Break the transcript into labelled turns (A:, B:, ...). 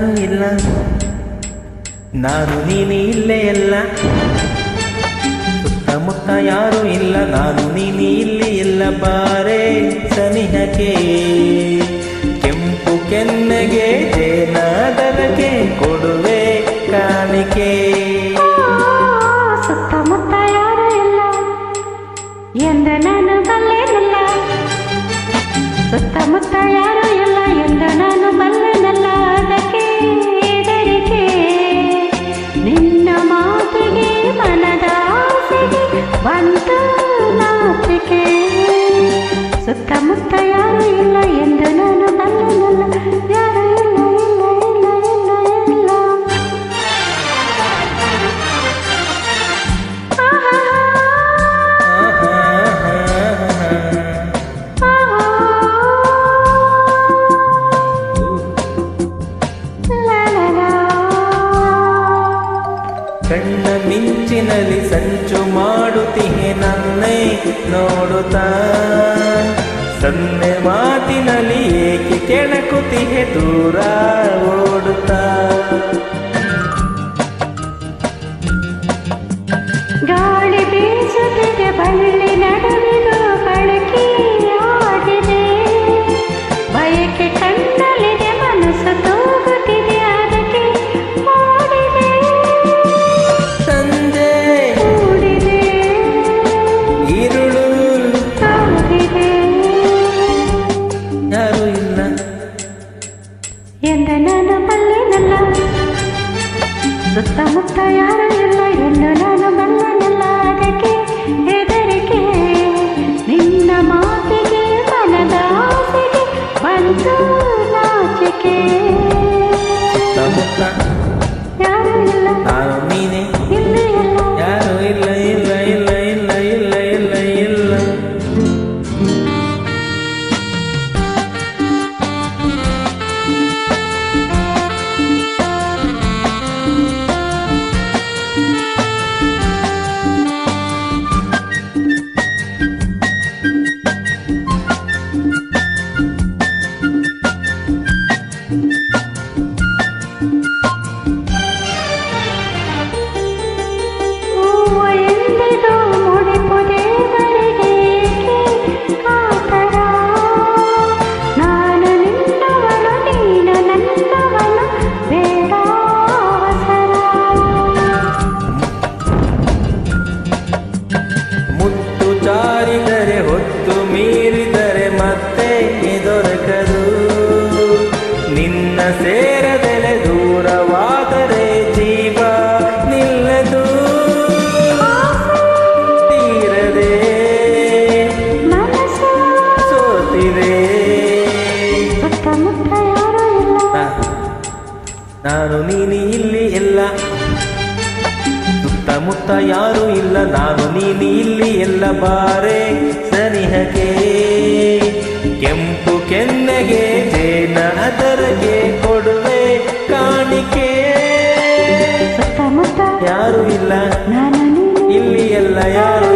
A: ಯಾರು ಇಲ್ಲ, ನಾನು ನೀನು ಇಲ್ಲೇ ಎಲ್ಲ. ಸುತ್ತಮುತ್ತ ಯಾರು ಇಲ್ಲ, ನಾನು ನೀನು ಇಲ್ಲಿ ಇಲ್ಲ. ಬಾರೆ ಸನಿಹಕ್ಕೆ ಕೆಂಪು ಕೆನ್ನೆಗೆ ಜೇನಾದರಕ್ಕೆ ಕೊಡುವೆ ಕಾಣಿಕೆ.
B: ಸುತ್ತಮುತ್ತ ಯಾರು ಇಲ್ಲ ಎಂದು ನಾನು ಬಲ್ಲೆನಲ್ಲ, ಸುತ್ತಮುತ್ತ ಯಾರು ಇಲ್ಲ ಎಂದು ನಾನು ಬಲ್ಲೆನಲ್ಲ. ಅದಕ್ಕೆ ಹೆದರಿಕೆ ನಿನ್ನ ಮಾತಿಗೆ ಮನದ ಆಸೆಗೆ ಬಂತು ನಾಚಿಕೆ. ಸುತ್ತಮುತ್ತ ಯಾರು ಇಲ್ಲ ಎಂದು ನಾನು ಬಲ್ಲೆನಲ್ಲ, ಯಾರು ಇಲ್ಲ ಇಲ್ಲ ಇಲ್ಲ ಇಲ್ಲ ಇಲ್ಲ.
A: ಕಣ್ಣ ಮಿಂಚಿನಲ್ಲಿ ಸಂಚು ಮಾಡುತ್ತೀಹೆ ನನ್ನೇ ನೋಡುತ್ತಾ, ಸನ್ನೆ ಮಾತಿನಲ್ಲಿ ಏಕೆ ಕೆಣಕುತ್ತೀಹೆ ದೂರ ಓಡುತ್ತಾ.
B: ಗಾಳಿ ಬೀಸುತ್ತಿದೆ ಬಳ್ಳಿ ನಡುವಿದು ಬಳಕೆ ಆಗಿದೆ, ಬಯಕೆ ಕಣ್ಣಲ್ಲಿದೆ ಮನಸ್ಸು ತೂಗುತ್ತಿದೆ ಅದಕ್ಕೆ ಓಡಿದೆ.
A: ಸಂಜೆ
B: ಕೂಡಿದೆ
A: ഇരുಳು
B: ತಾಗಿದೆ
A: ಯಾರು ಇಲ್ಲ
B: ಎಂದು ನಾನು ಬಲ್ಲೆನಲ್ಲ, ಸುತ್ತಮುತ್ತ ಯಾರು ಇಲ್ಲ ಎಂದು ನಾನು ಬಲ್ಲೆನಲ್ಲ. ಅದಕ್ಕೆ ಹೆದರಿಕೆ ನಿನ್ನ ಮಾತಿಗೆ ಮನದ ಆಸೆಗೆ ಬಂತು ನಾಚಿಕೆ.
A: ಸುತ್ತಮುತ್ತ
B: ಯಾರು ಇಲ್ಲ
A: ನಾನು ನೀನೆ
B: ಇಲ್ಲಿ ಇಲ್ಲ,
A: ಯಾರು ಇಲ್ಲ ಇಲ್ಲ ಇಲ್ಲ ಇಲ್ಲ ಇಲ್ಲ ಇಲ್ಲ ಇಲ್ಲ.
B: ಹೂವು ಎಂದಿಗೂ ಮುಡಿಪು ದೇವರಿಗೆ ಕಾತರ. ನಾನು ನಿನ್ನವನು ನೀನು ನನ್ನವನು ಬೇಡ ಅವಸರ.
A: ಮುತ್ತು ಚಾರಿದರೆ ಹೊತ್ತು ಮೀರಿದರೆ ಮತ್ತೆ ದೊರಕದು, ನಿನ್ನ ಸೇರದೆಲೆ ದೂರವಾದರೆ ಜೀವ ನಿಲ್ಲದು. ತೀರದೆ
B: ಮನಸ್ಸು
A: ಸೋತಿದೆ,
B: ಸುತ್ತಮುತ್ತ ಯಾರು ಇಲ್ಲ,
A: ನಾನು ನೀನು ಇಲ್ಲಿ ಎಲ್ಲ. ಸುತ್ತಮುತ್ತ ಯಾರು ಇಲ್ಲ, ನಾನು ನೀನು ಇಲ್ಲಿ ಎಲ್ಲ. ಬಾರೆ ಸನಿಹಕ್ಕೆ ಕೆಂಪು ಕೆನ್ನೆಗೆ ಜೇನ ಅದರಗೆ ಕೊಡುವೆ ಕಾಣಿಕೆ.
B: ಸುತ್ತಮುತ್ತ
A: ಯಾರು ಇಲ್ಲ
B: ನಾನು ನೀನು
A: ಇಲ್ಲಿ ಎಲ್ಲ, ಯಾರು